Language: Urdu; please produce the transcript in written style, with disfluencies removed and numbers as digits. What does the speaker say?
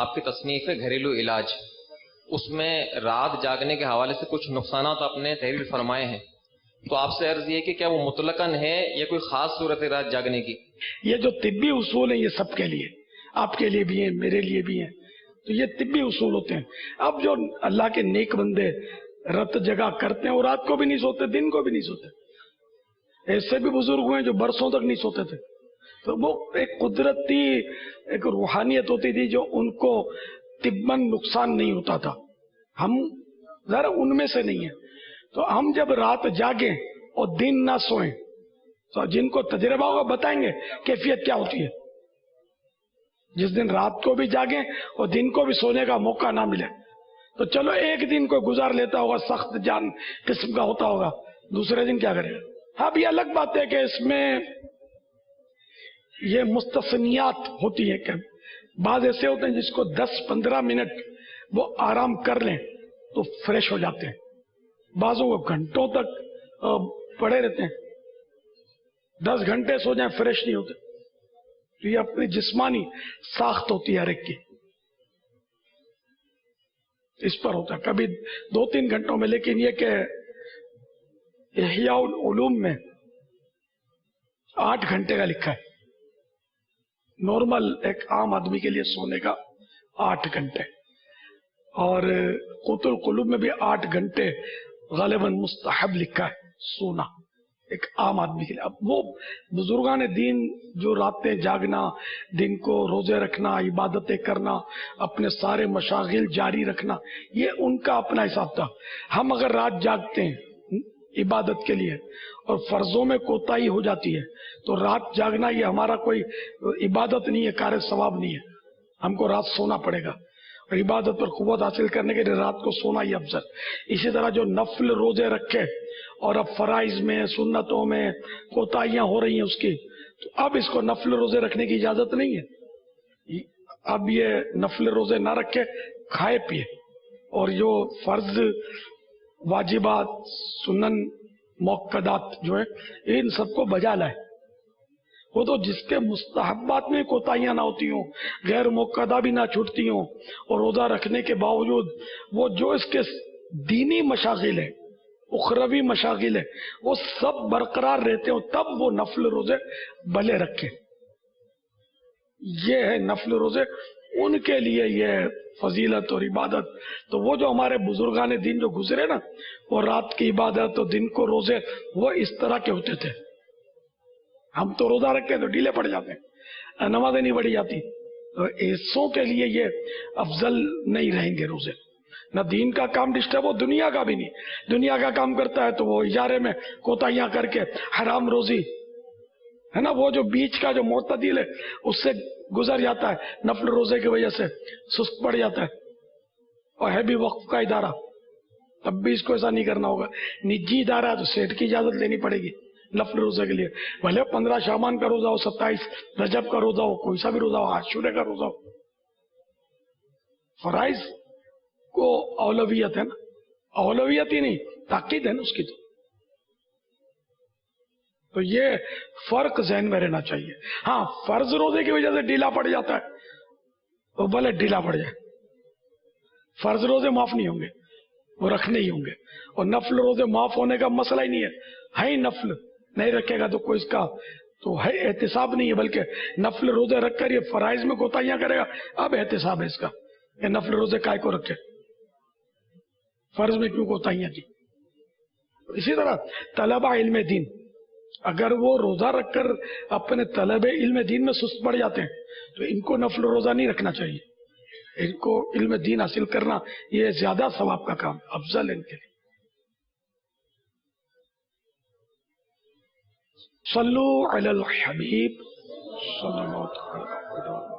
آپ کی تصنیف ہے گھریلو علاج، اس میں رات جاگنے کے حوالے سے کچھ نقصانات آپ نے تحریر فرمائے ہیں، تو آپ سے عرض یہ کہ کیا وہ مطلقاً ہے یا کوئی خاص صورت ہے رات جاگنے کی؟ یہ جو طبی اصول ہیں یہ سب کے لیے، آپ کے لیے بھی ہیں، میرے لیے بھی ہیں، تو یہ طبی اصول ہوتے ہیں۔ اب جو اللہ کے نیک بندے رات جگہ کرتے ہیں وہ رات کو بھی نہیں سوتے، دن کو بھی نہیں سوتے۔ ایسے بھی بزرگ ہوئے جو برسوں تک نہیں سوتے تھے، تو وہ ایک قدرتی ایک روحانیت ہوتی تھی جو ان کو طباً نقصان نہیں ہوتا تھا۔ ہم ذرا ان میں سے نہیں ہیں، تو ہم جب رات جاگیں اور دن نہ سوئیں تو جن کو تجربہ ہوگا بتائیں گے کیفیت کیا ہوتی ہے۔ جس دن رات کو بھی جاگیں اور دن کو بھی سونے کا موقع نہ ملے تو چلو ایک دن کوئی گزار لیتا ہوگا، سخت جان قسم کا ہوتا ہوگا، دوسرے دن کیا کرے گا؟ اب یہ الگ بات ہے کہ اس میں یہ مستثنیات ہوتی ہیں کہ بعض ایسے ہوتے ہیں جس کو 10-15 منٹ وہ آرام کر لیں تو فریش ہو جاتے ہیں، بعضوں وہ گھنٹوں تک پڑے رہتے ہیں، 10 گھنٹے سو جائیں فریش نہیں ہوتے۔ تو یہ اپنی جسمانی ساخت ہوتی ہے ہر ایک کی، اس پر ہوتا ہے کبھی 2-3 گھنٹوں میں۔ لیکن یہ کہ احیاء العلوم میں 8 گھنٹے کا لکھا ہے، نارمل ایک عام آدمی کے لیے سونے کا 8 گھنٹے، اور قوت القلوب میں بھی 8 گھنٹے غالباً مستحب لکھا ہے سونا ایک عام آدمی کے لیے۔ اب وہ بزرگان دین جو راتیں جاگنا، دن کو روزے رکھنا، عبادتیں کرنا، اپنے سارے مشاغل جاری رکھنا، یہ ان کا اپنا حساب تھا۔ ہم اگر رات جاگتے ہیں عبادت کے لیے اور فرضوں میں کوتاہی ہو جاتی ہے تو رات جاگنا یہ ہمارا کوئی عبادت نہیں ہے، کار ثواب نہیں ہے، ہم کو رات سونا پڑے گا، اور عبادت پر قوت حاصل کرنے کے لیے رات کو سونا ہی افضل۔ اسی طرح جو نفل روزے رکھے اور اب فرائض میں سنتوں میں کوتاہیاں ہو رہی ہیں اس کی، تو اب اس کو نفل روزے رکھنے کی اجازت نہیں ہے، اب یہ نفل روزے نہ رکھے، کھائے پیے، اور جو فرض واجبات سنن موقدات جو ہے ان سب کو بجا لائے۔ وہ تو جس کے مستحبات میں کوتاہیاں نہ ہوتی ہوں، غیر موقدہ بھی نہ چھوٹتی ہوں، اور روزہ رکھنے کے باوجود وہ جو اس کے دینی مشاغل ہیں، اخروی مشاغل ہیں، وہ سب برقرار رہتے ہوں، تب وہ نفل روزے بھلے رکھے۔ یہ ہے نفل روزے، ان کے لیے یہ فضیلت اور عبادت۔ تو وہ جو ہمارے بزرگان دین جو گزرے نا، وہ رات کی عبادت اور دن کو روزے وہ اس طرح کے ہوتے تھے۔ ہم تو روزہ رکھتے ہیں تو ڈھیلے پڑ جاتے ہیں، نمازیں نہیں پڑھی جاتی، تو ایسوں کے لیے یہ افضل نہیں رہیں گے روزے۔ نہ دین کا کام ڈسٹرب ہو، دنیا کا بھی نہیں، دنیا کا کام کرتا ہے تو وہ اجارے میں کوتاہیاں کر کے حرام روزی ہے نا، وہ جو بیچ کا جو معتدل ہے اس سے گزر جاتا ہے، نفل روزے کی وجہ سے سست پڑ جاتا ہے، اور ہے بھی وقف کا ادارہ، تب بھی اس کو ایسا نہیں کرنا ہوگا۔ نجی ادارہ ہے تو سیٹ کی اجازت لینی پڑے گی نفل روزے کے لیے، بھلے 15 شعبان کا روزہ ہو، 27 رجب کا روزہ ہو، کوئی سا بھی روزہ ہو، عاشورے کا روزہ ہو، فرائض کو اولویت ہے نا، اولویت ہی نہیں تاکید ہے نا اس کی۔ تو یہ فرق ذہن میں رہنا چاہیے۔ ہاں فرض روزے کی وجہ سے ڈھیلا پڑ جاتا ہے تو بھلے ڈھیلا پڑ جائے، فرض روزے معاف نہیں ہوں گے، وہ رکھنے ہی ہوں گے، اور نفل روزے معاف ہونے کا مسئلہ ہی نہیں ہے ہی نفل نہیں رکھے گا تو کوئی اس کا تو ہے احتساب نہیں ہے، بلکہ نفل روزے رکھ کر یہ فرائض میں کوتاہیاں کرے گا، اب احتساب ہے اس کا کہ نفل روزے کائے کو رکھے، فرض میں کیوں کوتاہیاں کی۔ اسی طرح طلبہ علم دین اگر وہ روزہ رکھ کر اپنے طلب علم دین میں سست پڑ جاتے ہیں تو ان کو نفل روزہ نہیں رکھنا چاہیے، ان کو علم دین حاصل کرنا یہ زیادہ ثواب کا کام، افضل ہے ان کے لیے۔ صلو علی الحبیب صلی اللہ علیہ وسلم۔